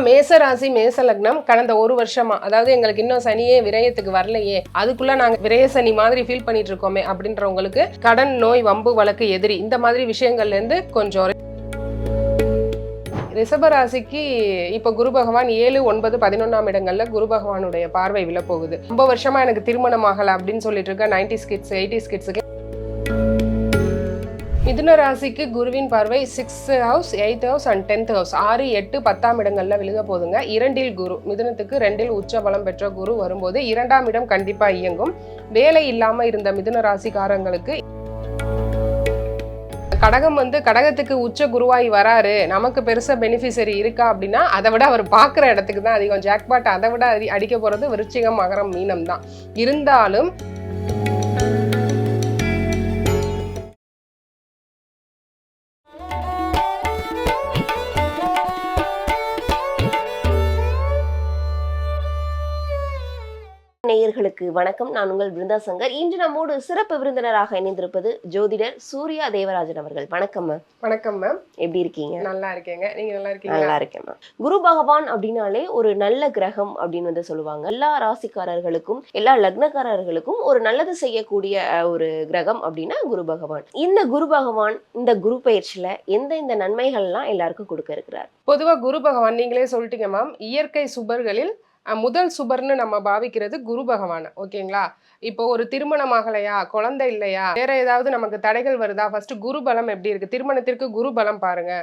மேச ராசி மேச லக்னம் கடந்த ஒரு வருஷமா, அதாவது எங்களுக்கு இன்னும் சனியே விரயத்துக்கு வரலையே, அதுக்குள்ள நாங்க விரய சனி மாதிரி ஃபீல் பண்ணிட்டு இருக்கோமே அப்படின்றவங்களுக்கு கடன், நோய், வம்பு, வழக்கு, எதிரி இந்த மாதிரி விஷயங்கள்ல இருந்து கொஞ்சம் ரிஷபராசிக்கு இப்ப குரு பகவான் 7, 9, 11ஆம் இடங்கள்ல குரு பகவானுடைய பார்வை விழப்போகுது. ரொம்ப வருஷமா எனக்கு திருமணம் ஆகல அப்படின்னு சொல்லிட்டு இருக்க 90s கிட்ஸ் 80s கிட்ஸுக்கு மிதுன ராசிக்கு குருவின் பார்வை 6th house, 8th house and 10th house 6, 8, 10ஆம் இடங்கள்ல விழுக போதுங்க. 2இல் குரு, மிதுனத்துக்கு 2இல் உச்ச பலம் பெற்ற குரு வரும்போது 2ஆம் இடம் கண்டிப்பா இயங்கும். வேலை இல்லாம இருந்த மிதுன ராசிக்காரங்களுக்கு கடகம் கடகத்துக்கு உச்ச குருவாய் வராரு, நமக்கு பெருசா பெனிஃபிஷரி இருக்கா அப்படின்னா அதை விட அவர் பார்க்குற இடத்துக்கு தான் அதிகம் ஜாக்பாட். அதை விட அடிக்க போறது விருச்சிகம், மகரம், மீனம் தான். இருந்தாலும் நேயர்களுக்கு வணக்கம். நான் உங்கள் பிருந்தா சங்கர். இன்று நம்மோடு சிறப்பு விருந்தினராக இணைந்திருப்பது ஜோதிடர் சூர்யா தேவராஜன் அவர்கள். வணக்கம் மேம். வணக்கம் மேம். எப்படி இருக்கீங்க? நல்லா இருக்கேங்க. நீங்க நல்லா இருக்கீங்க? நல்லா இருக்கேன் மேம். குரு பகவான் அப்படின்னாலே ஒரு நல்ல கிரகம் அப்படின்னு சொல்லுவாங்க. எல்லா ராசிக்காரர்களுக்கும் எல்லா லக்னக்காரர்களுக்கும் ஒரு நல்லது செய்யக்கூடிய ஒரு கிரகம் அப்படின்னா குரு பகவான். இந்த குரு பகவான் இந்த குரு பயிற்சியில எந்த நன்மைகள்லாம் எல்லாருக்கும் கொடுக்க இருக்கிறார்? பொதுவா குரு பகவான் நீங்களே சொல்லிட்டீங்க மேம், இயற்கை சுபர்களில் முதல் சுபர்னு நம்ம பாவிக்கிறது குரு பகவான். ஓகேங்களா? இப்போ ஒரு திருமணம் ஆகலையா, குழந்தை இல்லையா, வேற ஏதாவது நமக்கு தடைகள் வருதா, ஃபர்ஸ்ட் குரு பலம் எப்படி இருக்கு, திருமணத்திற்கு குரு பலம் பாருங்க,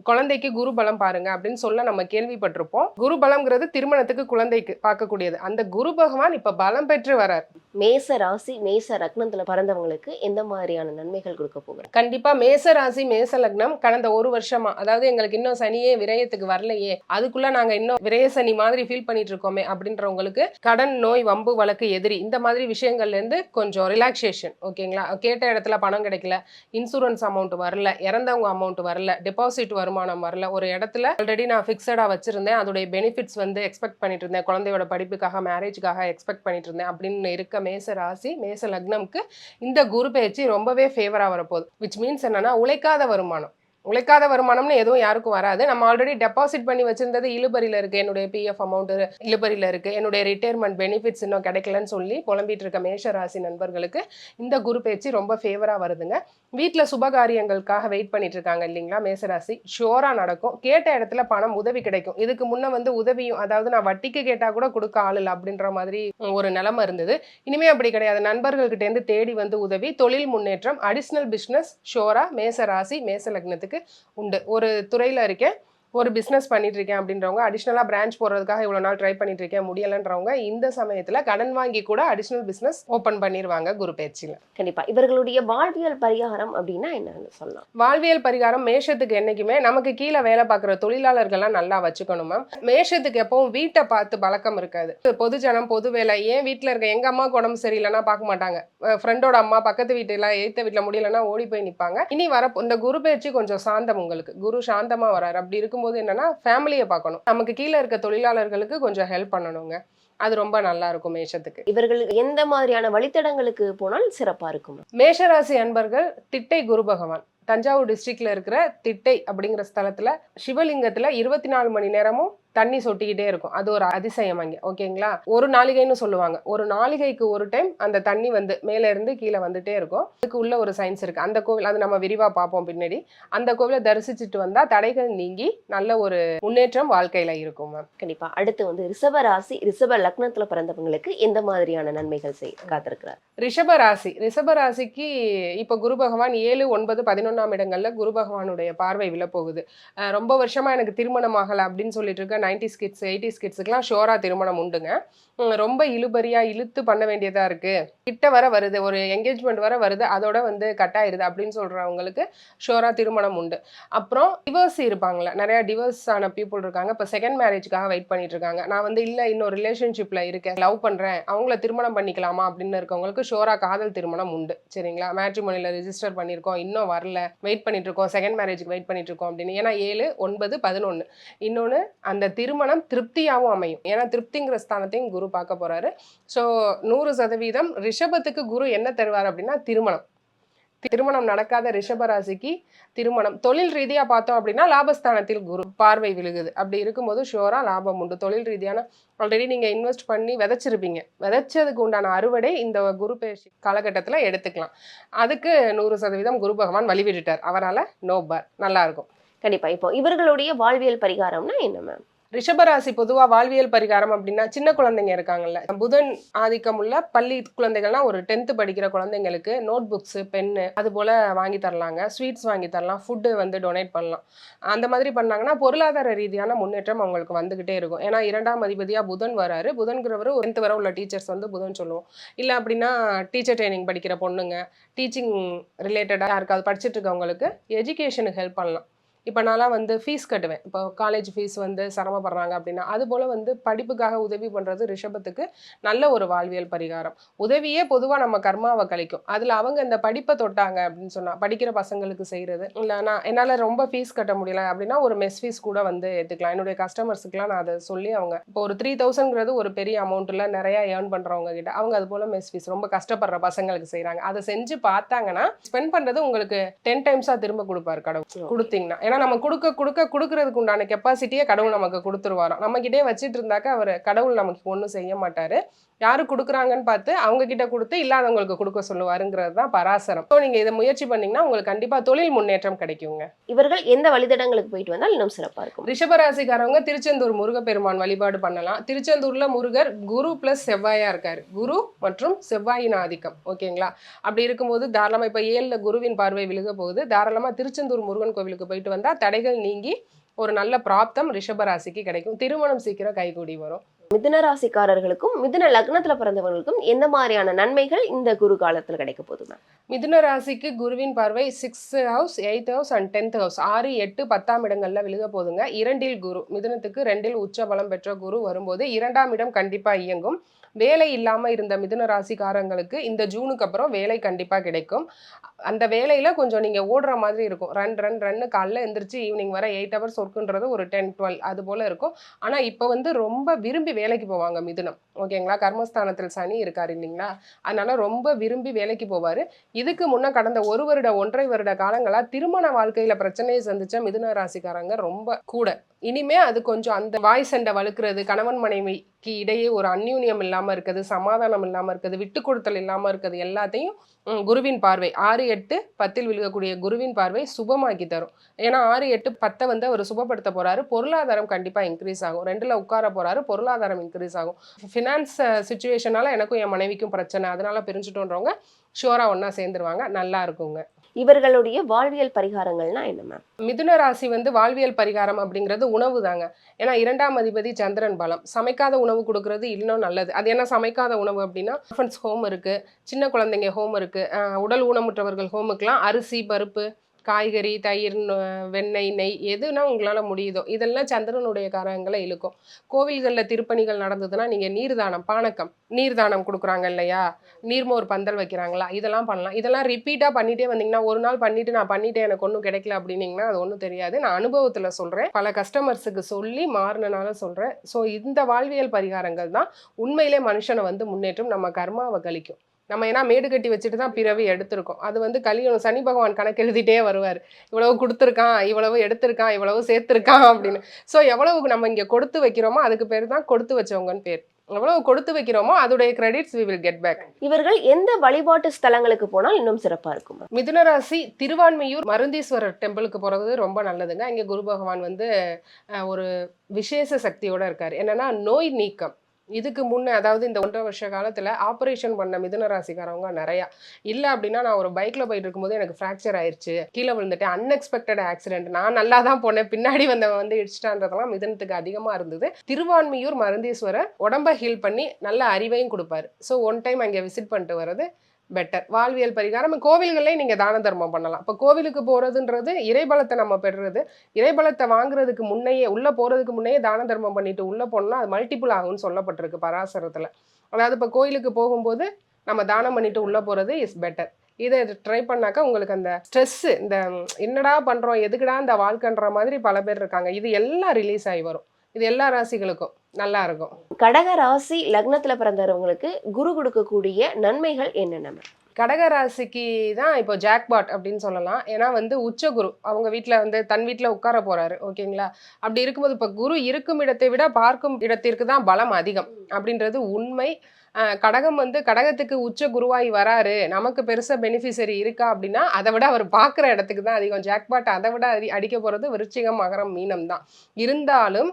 குழந்தைக்கு குரு பலம் பாருங்க அப்படின்னு சொல்ல நம்ம கேள்விப்பட்டிருப்போம். குரு பலம்ங்கிறது திருமணத்துக்கு குழந்தைக்கு பார்க்கக்கூடியது. அந்த குரு பகவான் இப்ப பலம் பெற்று வரார். மேச ராசி மேச லக்னத்துல பிறந்தவங்களுக்கு எந்த மாதிரியான நன்மைகள் கொடுக்க போகிறார்? கண்டிப்பா மேச ராசி மேச லக்னம் கடந்த ஒரு வருஷமா, அதாவது எங்களுக்கு இன்னும் சனியே விரயத்துக்கு வரலையே, அதுக்குள்ள நாங்க இன்னும் விரய சனி மாதிரி ஃபீல் பண்ணிட்டு இருக்கோமே அப்படின்றவங்களுக்கு கடன், நோய், வம்பு, வழக்கு, எதிரி இந்த மாதிரி விஷயங்கள்ல இருந்து கொஞ்சம் ரிலாக்ஸேஷன். ஓகேங்களா? கேட்ட இடத்துல பணம் கிடைக்கல, இன்சூரன்ஸ் அமௌண்ட் வரல, இறந்தவங்க அமௌண்ட் வரல, டெபாசிட் வருமானம் வரல, ஒரு இடத்துல ஆல்ரெடி நான் ஃபிக்ஸடா வச்சிருந்தேன், அதோடைய பெனிஃபிட்ஸ் எக்ஸ்பெக்ட் பண்ணிட்டு இருந்தேன், குழந்தையோட படிப்புக்காக மேரேஜ்க்காக எக்ஸ்பெக்ட் பண்ணிட்டு இருந்தேன் அப்படின்னு இருக்க மேச ராசி மேச லக்னம்க்கு இந்த குரு பயிற்சி ரொம்பவே ஃபேவரா வரப்போகுது. விச் மீன்ஸ் என்னன்னா, உழைக்காத வருமானம்னு எதுவும் யாருக்கும் வராது. நம்ம ஆல்ரெடி டெபாசிட் பண்ணி வச்சிருந்தது இழுபறியில இருக்கு, என்னுடைய பிஎஃப் அமௌண்ட் இழுபறியில இருக்கு, என்னுடைய ரிட்டையர்மெண்ட் பெனிஃபிட்ஸ் இன்னும் கிடைக்கலன்னு சொல்லி புலம்பிட்டு இருக்க மேஷ ராசி நண்பர்களுக்கு இந்த குரு பயிற்சி ரொம்ப ஃபேவரா வருதுங்க. வீட்டில் சுபகாரியங்களுக்காக வெயிட் பண்ணிட்டு இருக்காங்க இல்லைங்களா மேசராசி, ஷோரா நடக்கும். கேட்ட இடத்துல பணம் உதவி கிடைக்கும். இதுக்கு முன்ன உதவியும், அதாவது நான் வட்டிக்கு கேட்டா கூட கொடுக்க ஆள் இல்லை அப்படின்ற மாதிரி ஒரு நிலைமை இருந்தது. இனிமே அப்படி கிடையாது. நண்பர்கள்கிட்ட இருந்து தேடி உதவி, தொழில் முன்னேற்றம், அடிஷ்னல் பிஸ்னஸ் ஷோரா மேச ராசி மேச லக்னத்துக்கு உண்டு. ஒரு துறையில இருக்கேன், ஒரு பிஸ்னஸ் பண்ணிட்டு இருக்கேன் அப்படின்றவங்க, அடிஷ்னலா பிரான்ச் போறதுக்காக இவ்வளவு நாள் ட்ரை பண்ணிட்டு இருக்கேன் முடியலன்றவங்க இந்த சமயத்துல கடன் வாங்கி கூட அடிஷ்னல் பிசினஸ் ஓபன் பண்ணிடுவாங்க குரு பயிற்சியில. கண்டிப்பா. இவர்களுடைய வாழ்வியல் பரிகாரம் அப்படின்னா என்னன்னு சொல்லலாம்? வாழ்வியல் பரிகாரம் மேஷத்துக்கு என்னைக்குமே நமக்கு கீழே வேலை பார்க்குற தொழிலாளர்கள்லாம் நல்லா வச்சுக்கணும் மேம். மேஷத்துக்கு எப்பவும் வீட்டை பார்த்து பழக்கம் இருக்காது. பொது ஜனம், பொது வேலை, ஏன் வீட்டில் இருக்க எங்க அம்மாவுக்கு உடம்பு சரியில்லைன்னா பார்க்க மாட்டாங்க, ஃப்ரெண்டோட அம்மா பக்கத்து வீட்டுல எய்த்த வீட்டுல முடியலன்னா ஓடி போய் நிற்பாங்க. இனி வர இந்த குரு பயிற்சி கொஞ்சம் சாந்தம், உங்களுக்கு குரு சாந்தமா வராரு. அப்படி இருக்கும்போது என்னன்னா ஃபேமிலியை பார்க்கணும், நமக்கு கீழே இருக்க தொழிலாளர்களுக்கு கொஞ்சம் ஹெல்ப் பண்ணணுங்க. அது ரொம்ப நல்லா இருக்கும் மேஷத்துக்கு. இவர்கள் எந்த மாதிரியான வழித்தடங்களுக்கு போனால் சிறப்பா இருக்கும்? மேஷராசி அன்பர்கள் திட்டை குரு பகவான் தஞ்சாவூர் டிஸ்ட்ரிக்ட்ல இருக்கிற திட்டை அப்படிங்கிற ஸ்தலத்துல சிவலிங்கத்துல 24 மணி நேரமும் தண்ணி சொட்டிக்கிட்டே இருக்கும். அது ஒரு அதிசயம் அங்கே. ஓகேங்களா? ஒரு நாளிகைன்னு சொல்லுவாங்க. ஒரு நாளிகைக்கு ஒரு டைம் அந்த தண்ணி மேல இருந்து கீழே வந்துட்டே இருக்கும். அதுக்கு உள்ள ஒரு சயின்ஸ் இருக்கு. அந்த கோவில் அது நம்ம விரிவா பார்ப்போம் பின்னாடி. அந்த கோவிலை தரிசிச்சுட்டு வந்தா தடைகள் நீங்கி நல்ல ஒரு முன்னேற்றம் வாழ்க்கையில இருக்கும் மேம். கண்டிப்பா. அடுத்து ரிஷப ராசி ரிஷப லக்னத்துல பிறந்தவங்களுக்கு எந்த மாதிரியான நன்மைகள் காத்திருக்கிறார்? ரிஷப ராசிக்கு இப்ப குரு பகவான் 7, 9, 11ஆம் இடங்கள்ல குரு பகவானுடைய பார்வை விழப்போகுது. ரொம்ப வருஷமா எனக்கு திருமணம் ஆகல அப்படின்னு சொல்லிட்டு இருக்க 90s கிட்ஸ் 80s கிட்ஸுக்குலாம் ஷோரா திருமணம் உண்டுங்க. ரொம்ப இழுபறியா இழுத்து பண்ண வேண்டியதா இருக்கு, கிட்ட வர வருது, ஒரு என்கேஜ்மெண்ட் வர வருது, அதோட கட்டாயிருது அப்படின்னு சொல்றவங்களுக்கு ஷோரா திருமணம் உண்டு. அப்புறம் டிவோர்ஸ் இருப்பாங்களே, நிறைய டிவோர்ஸ் ஆன பீப்புள் இருக்காங்க, இப்போ செகண்ட் மேரேஜ்க்காக வெயிட் பண்ணிட்டு இருக்காங்க. நான் இல்லை இன்னொரு ரிலேஷன்ஷிப்ல இருக்கேன், லவ் பண்றேன், அவங்கள திருமணம் பண்ணிக்கலாமா அப்படின்னு இருக்கவங்களுக்கு ஷோரா காதல் திருமணம் உண்டு. சரிங்களா? மேட்ரிமோனியில ரெஜிஸ்டர் பண்ணியிருக்கோம், இன்னும் வரல, வெயிட் பண்ணிட்டு இருக்கோம், செகண்ட் மேரேஜ்க்கு வெயிட் பண்ணிட்டு இருக்கோம் அப்படின்னு. ஏன்னா 7, 9, 11 இன்னொன்னு அந்த திருமணம் திருப்தியாகவும் அமையும். ஏன்னா திருப்திங்கிற ஸ்தானத்தையும் குரு பார்க்க போறாரு. ஸோ 100% ரிஷபத்துக்கு குரு என்ன தருவார் அப்படின்னா திருமணம் நடக்காத ரிஷப ராசிக்கு திருமணம். தொழில் ரீதியா பார்த்தோம் அப்படின்னா லாபஸ்தானத்தில் குரு பார்வை விழுகுது. அப்படி இருக்கும்போது ஷுவரா லாபம் உண்டு. தொழில் ரீதியான ஆல்ரெடி நீங்க இன்வெஸ்ட் பண்ணி விதைச்சிருப்பீங்க, விதைச்சதுக்கு உண்டான அறுவடை இந்த குரு பயிற்சி காலகட்டத்துல எடுத்துக்கலாம். அதுக்கு 100% குரு பகவான் வழிவிட்டுட்டார். அவரால் நோ பார், நல்லா இருக்கும். கண்டிப்பா. இப்போ இவர்களுடைய வாழ்வியல் பரிகாரம்னா என்ன மேம்? ரிஷபராசி பொதுவா வாழ்வியல் பரிகாரம் அப்படின்னா சின்ன குழந்தைங்க இருக்காங்கல்ல, புதன் ஆதிக்கம் உள்ள பள்ளி குழந்தைகள்னா ஒரு 10th படிக்கிற குழந்தைங்களுக்கு நோட் புக்ஸ், பென்னு அது போல வாங்கி தரலாங்க. ஸ்வீட்ஸ் வாங்கி தரலாம், ஃபுட்டு வந்து டொனேட் பண்ணலாம். அந்த மாதிரி பண்ணாங்கன்னா பொருளாதார ரீதியான முன்னேற்றம் அவங்களுக்கு வந்துகிட்டே இருக்கும். ஏன்னா 2ஆம் அதிபதியா புதன் வராரு. புதன்கிறவர் 10th வரை உள்ள டீச்சர்ஸ் வந்து புதன் சொல்லுவோம். இல்லை அப்படின்னா டீச்சர் ட்ரைனிங் படிக்கிற பொண்ணுங்க, டீச்சிங் ரிலேட்டடாக யாருக்காவது படிச்சுட்டு இருக்கவங்களுக்கு எஜுகேஷனுக்கு ஹெல்ப் பண்ணலாம். இப்போ நான்லாம் வந்து ஃபீஸ் கட்டுவேன். இப்போ காலேஜ் ஃபீஸ் வந்து சிரமப்படுறாங்க அப்படின்னா அது போல் வந்து படிப்புக்காக உதவி பண்ணுறது ரிஷபத்துக்கு நல்ல ஒரு வாழ்வியல் பரிகாரம். உதவியே பொதுவாக நம்ம கர்மாவை கழிக்கும். அதில் அவங்க இந்த படிப்பை தொட்டாங்க அப்படின்னு சொன்னால் படிக்கிற பசங்களுக்கு செய்கிறது. இல்லை நான் என்னால் ரொம்ப ஃபீஸ் கட்ட முடியல அப்படின்னா ஒரு மெஸ் ஃபீஸ் கூட வந்து ஏற்றுக்கலாம். என்னுடைய கஸ்டமர்ஸுக்குலாம் நான் அதை சொல்லி அவங்க இப்போ ஒரு 3000ங்கிறது ஒரு பெரிய அமௌண்ட்டில் நிறையா ஏர்ன் பண்ணுறவங்க கிட்ட அவங்க அது போல் மெஸ் ஃபீஸ் ரொம்ப கஷ்டப்படுற பசங்களுக்கு செய்கிறாங்க. அதை செஞ்சு பார்த்தாங்கன்னா ஸ்பெண்ட் பண்ணுறது உங்களுக்கு 10 டைம்ஸாக திரும்ப கொடுப்பாரு கடவுள் கொடுத்தீங்கன்னா. ஏன்னா நம்ம கொடுக்கறதுக்கு உண்டான கெப்பாசிட்டியே கடவுள் நமக்கு கொடுத்துருவாராம். நம்ம கிட்டே வச்சுட்டு இருந்தாக்க அவர் கடவுள் நமக்கு ஒன்றும் செய்ய மாட்டாரு. யாரு கொடுக்குறாங்கன்னு பார்த்து அவங்க கிட்ட கொடுத்து இல்லாதவங்களுக்கு கொடுக்க சொல்லுவாருங்கிறது தான் பராசரம். ஸோ நீங்க இதை முயற்சி பண்ணீங்கன்னா உங்களுக்கு கண்டிப்பா தொழில் முன்னேற்றம் கிடைக்குங்க. இவர்கள் எந்த வழித்தடங்களுக்கு போயிட்டு வந்தால் இன்னும் சிறப்பா இருக்கும்? ரிஷபராசிக்காரவங்க திருச்செந்தூர் முருகப்பெருமான் வழிபாடு பண்ணலாம். திருச்செந்தூர்ல முருகர் குரு பிளஸ் செவ்வாயா இருக்காரு. குரு மற்றும் செவ்வாயின் ஆதிக்கம். ஓகேங்களா? அப்படி இருக்கும்போது தாராளமா இப்ப 7ல குருவின் பார்வை விழுக போகுது. தாராளமா திருச்செந்தூர் முருகன் கோவிலுக்கு போயிட்டு வந்தா தடைகள் நீங்கி ஒரு நல்ல பிராப்தம் ரிஷபராசிக்கு கிடைக்கும். திருமணம் சீக்கிரம் கைகூடி வரும். மிதுன ராசிக்காரர்களுக்கும் மிதுன லக்னத்துல பிறந்தவர்களுக்கும் எந்த மாதிரியான நன்மைகள் இந்த குரு காலத்துல கிடைக்க போகுது? மிதுன ராசிக்கு குருவின் பார்வை 6th house, 8th house and 10th house 6, 8, 10ஆம் இடங்கள்ல விழுக போதுங்க. 2ல் குரு, மிதுனத்துக்கு 2ல் உச்ச பலம் பெற்ற குரு வரும்போது 2ஆம் இடம் கண்டிப்பா இயங்கும். வேலை இல்லாம இருந்த மிதுன ராசிக்காரங்களுக்கு இந்த ஜூனுக்கு அப்புறம் வேலை கண்டிப்பா கிடைக்கும். அந்த வேலையில கொஞ்சம் நீங்க ஓடுற மாதிரி இருக்கும். ரன்னு காலைல எந்திரிச்சு ஈவினிங் வர 8 ஹவர்ஸ் ஒர்க்குன்றது ஒரு 10, 12 அது போல இருக்கும். ஆனா இப்ப வந்து ரொம்ப விரும்பி வேலைக்கு போவாங்க மிதுனம். ஓகேங்களா? கர்மஸ்தானத்தில் சனி இருக்காரு இல்லைங்களா? அதனால ரொம்ப விரும்பி வேலைக்கு போவாரு. இதுக்கு முன்ன கடந்த 1 வருட 1.5 வருட காலங்களா திருமண வாழ்க்கையில பிரச்சனையை சந்திச்ச மிதுன ராசிக்காரங்க ரொம்ப கூட. இனிமே அது கொஞ்சம் அந்த வாய் சண்டை வலுக்கிறது, கணவன் மனைவிக்கு இடையே ஒரு அந்யூன்யம் இல்லாம இருக்குது, சமாதானம் இல்லாம இருக்குது, விட்டு கொடுத்தல் இல்லாம இருக்குது, எல்லாத்தையும் குருவின் பார்வை 6, 8, 10ல் விழுகக்கூடிய குருவின் பார்வை சுபமாக்கி தரும். ஏன்னா 6, 8, 10 வந்து அவர் சுபப்படுத்த போறாரு. பொருளாதாரம் கண்டிப்பா இன்க்ரீஸ் ஆகும். 2ல உட்கார போறாரு, பொருளாதாரம் இன்க்ரீஸ் ஆகும். ஃபினான்ஸ் சிச்சுவேஷனால எனக்கும் என் மனைவிக்கும் பிரச்சனை, அதனால பிரிஞ்சுட்டோன்றவங்க ஷுவரா ஒன்னா சேர்ந்துருவாங்க. நல்லா இருக்குங்க. இவர்களுடைய வாழ்வியல் பரிகாரங்கள்னா என்ன மேம்? மிதுன ராசி வந்து வாழ்வியல் பரிகாரம் அப்படிங்கிறது உணவு தாங்க. ஏன்னா 2ஆம் அதிபதி சந்திரன் பலம். சமைக்காத உணவு கொடுக்கறது இன்னும் நல்லது. அது என்ன சமைக்காத உணவு அப்படின்னா ஆர்ஃபன்ஸ் ஹோம் இருக்கு, சின்ன குழந்தைங்க ஹோம் இருக்கு, உடல் ஊனமுற்றவர்கள் ஹோமுக்கெல்லாம் அரிசி, பருப்பு, காய்கறி, தயிர், வெண்ணெய், நெய் எதுனா உங்களால முடியுதோ இதெல்லாம் சந்திரனுடைய காரகங்களை இழுக்கும். கோவில்களில் திருப்பணிகள் நடந்ததுன்னா நீங்க நீர்தானம், பானக்கம் நீர்தானம் கொடுக்குறாங்க இல்லையா, நீர்மோர் பந்தல் வைக்கிறாங்களா, இதெல்லாம் பண்ணலாம். இதெல்லாம் ரிப்பீட்டா பண்ணிட்டே வந்தீங்கன்னா ஒரு நாள் பண்ணிட்டு நான் பண்ணிட்டேன் எனக்கு ஒன்றும் கிடைக்கல அப்படின்னீங்கன்னா அது ஒன்றும் தெரியாது. நான் அனுபவத்துல சொல்றேன், பல கஸ்டமர்ஸுக்கு சொல்லி மாறினால சொல்றேன். ஸோ இந்த வாழ்வியல் பரிகாரங்கள் தான் உண்மையிலே மனுஷனை வந்து முன்னேற்றம், நம்ம கர்மாவை கழிக்கும். நம்ம ஏன்னா மேடு கட்டி வச்சுட்டு தான் பிறவி எடுத்திருக்கோம். அது வந்து கலியணும். சனி பகவான் கணக்கு எழுதிட்டே வருவார். இவ்வளவு கொடுத்துருக்கான், இவ்வளவு எடுத்திருக்கான், இவ்வளவு சேர்த்திருக்கான் அப்படின்னு. ஸோ எவ்வளவு நம்ம இங்கே கொடுத்து வைக்கிறோமோ அதுக்கு பேர் தான் கொடுத்து வச்சவங்கன்னு பேர். எவ்வளவு கொடுத்து வைக்கிறோமோ அதோடைய credits we will get back. இவர்கள் எந்த வழிபாட்டு ஸ்தலங்களுக்கு போனால் இன்னும் சிறப்பா இருக்கும்? மிதுன ராசி திருவான்மையூர் மருந்தீஸ்வரர் டெம்பிளுக்கு போறது ரொம்ப நல்லதுங்க. இங்க குரு பகவான் வந்து ஒரு விசேஷ சக்தியோட இருக்காரு. என்னன்னா நோய் நீக்கம். இதுக்கு முன்னே அதாவது இந்த 1.5 வருஷ காலத்துல ஆப்ரேஷன் பண்ண மிதுன ராசிக்காரவங்க நிறையா. இல்லை அப்படின்னா நான் ஒரு பைக்ல போயிட்டு இருக்கும்போது எனக்கு ஃப்ராக்சர் ஆயிடுச்சு, கீழே விழுந்துட்டேன், அன்எக்ஸ்பெக்டட் ஆக்சிடென்ட், நான் நல்லா தான் போனேன், பின்னாடி வந்தவன் வந்து இடிச்சிட்டான்றதெல்லாம் மிதுனத்துக்கு அதிகமா இருந்தது. திருவான்மியூர் மருந்தீஸ்வரர் உடம்ப ஹீல் பண்ணி நல்ல அறிவையும் கொடுப்பாரு. ஸோ ஒன் டைம் அங்கே விசிட் பண்ணிட்டு வர்றது பெட்டர். வாழ்வியல் பரிகாரம் கோவில்களே நீங்க தான தர்மம் பண்ணலாம். இப்போ கோவிலுக்கு போறதுன்றது இறைபலத்தை நம்ம பெறுறது. இறைபலத்தை வாங்குறதுக்கு முன்னையே உள்ள போறதுக்கு முன்னையே தான தர்மம் பண்ணிட்டு உள்ள போனோம்னா அது மல்டிபிள் ஆகும்னு சொல்லப்பட்டிருக்கு பராசரத்துல. அதாவது இப்போ கோயிலுக்கு போகும்போது நம்ம தானம் பண்ணிட்டு உள்ள போறது இஸ் பெட்டர். இதை ட்ரை பண்ணாக்கா உங்களுக்கு அந்த ஸ்ட்ரெஸ், இந்த என்னடா பண்றோம் எதுக்குடா இந்த வாழ்க்கைன்ற மாதிரி பல பேர் இருக்காங்க, இது எல்லாம் ரிலீஸ் ஆகி வரும். இது எல்லா ராசிகளுக்கும் நல்லா இருக்கும். கடக ராசி லக்னத்துல பிறந்தவங்களுக்கு குரு கொடுக்கக்கூடிய நன்மைகள் என்னென்ன? கடக ராசிக்கு தான் இப்போ ஜாக்பாட் அப்படின்னு சொல்லலாம். ஏன்னா வந்து உச்சகுரு அவங்க வீட்டில் வந்து தன் வீட்டில் உட்கார போறாரு. ஓகேங்களா? அப்படி இருக்கும்போது இப்போ குரு இருக்கும் இடத்தை விட பார்க்கும் இடத்திற்கு தான் பலம் அதிகம் அப்படின்றது உண்மை. கடகம் வந்து கடகத்துக்கு உச்ச குருவாய் வராரு, நமக்கு பெருசா பெனிஃபிஷரி இருக்கா அப்படின்னா அதை விட அவர் பார்க்குற இடத்துக்கு தான் அதிகம். ஜாக்பாட் அதை விட அடிக்க போகிறது விருச்சிகம், மகரம், மீனம் தான். இருந்தாலும்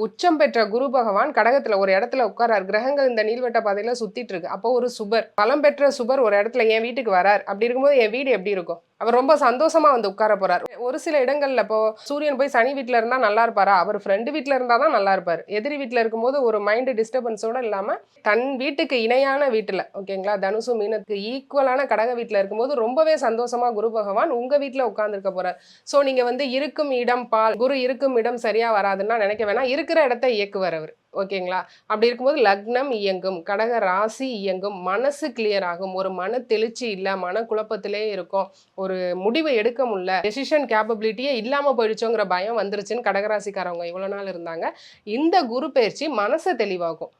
உச்சம் பெற்ற குரு பகவான் கடகத்துல ஒரு இடத்துல உட்காரார். கிரகங்கள் இந்த நீள்வட்ட பாதையில சுத்திட்டு இருக்கு. அப்போ ஒரு சுபர், பலம் பெற்ற சுபர் ஒரு இடத்துல என் வீட்டுக்கு வரார். அப்படி இருக்கும்போது என் வீடு எப்படி இருக்கும்? அவர் ரொம்ப சந்தோஷமா வந்து உட்கார போறார். ஒரு சில இடங்கள்ல இப்போ சூரியன் போய் சனி வீட்டுல இருந்தா நல்லா இருப்பாரா? அவர் ஃப்ரெண்டு வீட்டுல இருந்தா தான் நல்லா இருப்பாரு. எதிரி வீட்டுல இருக்கும்போது ஒரு மைண்ட் டிஸ்டர்பன்ஸோட இல்லாம தன் வீட்டுக்கு இணையான வீட்டுல, ஓகேங்களா, தனுசு மீனத்துக்கு ஈக்குவலான கடக வீட்டுல இருக்கும்போது ரொம்பவே சந்தோஷமா குரு பகவான் உங்க வீட்டுல உட்கார்ந்துருக்க போறார். சோ நீங்க வந்து இருக்கும் இடம் பால், குரு இருக்கும் இடம் சரியா வராதுன்னா நினைக்க வேணாம். இருக்கிற இடத்தை இயக்குவார் அவர். ஓகேங்களா? அப்படி இருக்கும்போது லக்னம் இயங்கும், கடக ராசி இயங்கும், மனசு கிளியர் ஆகும், ஒரு மன தெளிச்சி இல்லை, மன குழப்பத்திலே இருக்கும், ஒரு முடிவு எடுக்க முடியல, டெசிஷன் கேப்பபிலிட்டியே இல்லாமல் போயிடுச்சோங்கிற பயம் வந்துருச்சுன்னு கடகராசிக்காரவங்க இவ்வளோ நாள் இருந்தாங்க. இந்த குரு பயிற்சி மனசை தெளிவாகும்.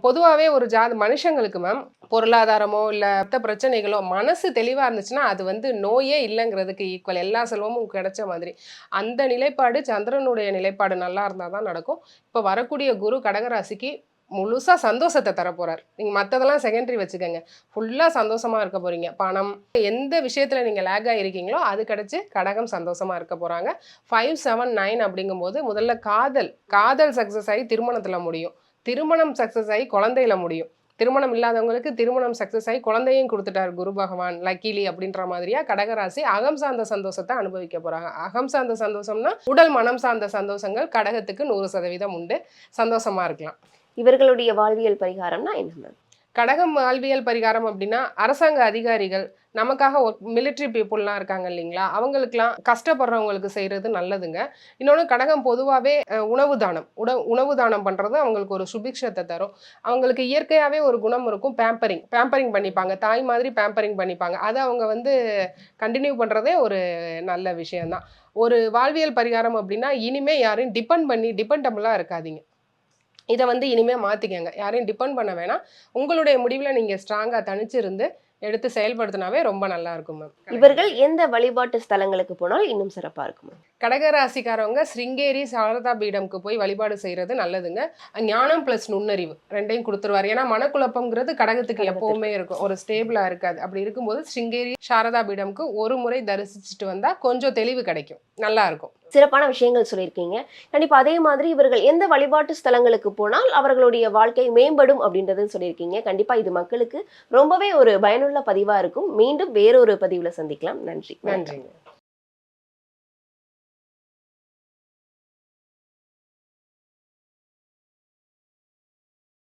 பொதுவாகவே ஒரு மனுஷங்களுக்கு மேம் பொருளாதாரமோ இல்லை மற்ற பிரச்சனைகளோ மனசு தெளிவாக இருந்துச்சுன்னா அது வந்து நோயே இல்லைங்கிறதுக்கு ஈக்குவல். எல்லா செல்வமும் கிடைச்ச மாதிரி அந்த நிலைப்பாடு சந்திரனுடைய நிலைப்பாடு நல்லா இருந்தால் தான் நடக்கும். இப்போ வரக்கூடிய குரு கடகராசிக்கு முழுசா சந்தோஷத்தை தரப்போறார். நீங்க மற்றதெல்லாம் செகண்டரி வச்சுக்கோங்க, ஃபுல்லா சந்தோஷமா இருக்க போறீங்க. பணம் எந்த விஷயத்துல நீங்க லேக் ஆகிருக்கீங்களோ அது கிடைச்சு கடகம் சந்தோஷமா இருக்க போறாங்க. 5, 7, 9 அப்படிங்கும்போது முதல்ல காதல் சக்சஸ் ஆகி திருமணத்துல முடியும், திருமணம் சக்சஸ் ஆகி குழந்தையில முடியும். திருமணம் இல்லாதவங்களுக்கு திருமணம் சக்சஸ் ஆகி குழந்தையும் கொடுத்துட்டார் குரு பகவான் லக்கிலி அப்படின்ற மாதிரியா கடகராசி அகம் சார்ந்த சந்தோஷத்தை அனுபவிக்க போறாங்க. அகம் சார்ந்த சந்தோஷம்னா உடல் மனம் சார்ந்த சந்தோஷங்கள் கடகத்துக்கு 100% உண்டு. சந்தோஷமா இருக்கலாம். இவர்களுடைய வாழ்வியல் பரிகாரம்னா என்ன? கடகம் வாழ்வியல் பரிகாரம் அப்படின்னா உயர் அதிகாரிகள் நமக்காக மிலிட்ரி பீப்புளெலாம் இருக்காங்க இல்லைங்களா, அவங்களுக்குலாம் கஷ்டப்படுறவங்களுக்கு செய்கிறது நல்லதுங்க. இன்னொன்று கடகம் பொதுவாகவே உணவு தானம் பண்ணுறது அவங்களுக்கு ஒரு சுபிக்ஷத்தை தரும். அவங்களுக்கு இயற்கையாகவே ஒரு குணம் இருக்கும், பேம்பரிங் பண்ணிப்பாங்க, தாய் மாதிரி பேம்பரிங் பண்ணிப்பாங்க. அதை அவங்க வந்து கண்டினியூ பண்ணுறதே ஒரு நல்ல விஷயம்தான். ஒரு வாழ்வியல் பரிகாரம் அப்படின்னா இனிமே யாரையும் டிபெண்டபிளாக இருக்காதீங்க. இதை வந்து இனிமே மாற்றிக்கங்க. யாரையும் டிபெண்ட் பண்ண வேணாம். உங்களுடைய முடிவில் நீங்கள் ஸ்ட்ராங்காக தனிச்சிருந்து எடுத்து செயல்படுத்தினாவே ரொம்ப நல்லா இருக்கும் மேம். இவர்கள் எந்த வழிபாட்டு ஸ்தலங்களுக்கு போனால் இன்னும் சிறப்பாக இருக்கும்? கடகராசிக்காரவங்க ஸ்ருங்கேரி சாரதா பீடம்க்கு போய் வழிபாடு செய்கிறது நல்லதுங்க. ஞானம் ப்ளஸ் நுண்ணறிவு ரெண்டையும் கொடுத்துருவார். ஏன்னா மனக்குழப்பங்கிறது கடகத்துக்கு எப்பவுமே இருக்கும், ஒரு ஸ்டேபிளாக இருக்காது. அப்படி இருக்கும்போது ஸ்ருங்கேரி சாரதா பீடம்க்கு ஒரு முறை தரிசிச்சுட்டு வந்தால் கொஞ்சம் தெளிவு கிடைக்கும், நல்லா இருக்கும். சிறப்பான விஷயங்கள் சொல்லியிருக்கீங்க. கண்டிப்பா அதே மாதிரி இவர்கள் எந்த வழிபாட்டு ஸ்தலங்களுக்கு போனால் அவர்களுடைய வாழ்க்கை மேம்படும் அப்படின்றத சொல்லியிருக்கீங்க. கண்டிப்பா இது மக்களுக்கு ரொம்பவே ஒரு பயனுள்ள பதிவா இருக்கும். மீண்டும் வேறொரு பதிவுல சந்திக்கலாம். நன்றி. நன்றிங்க.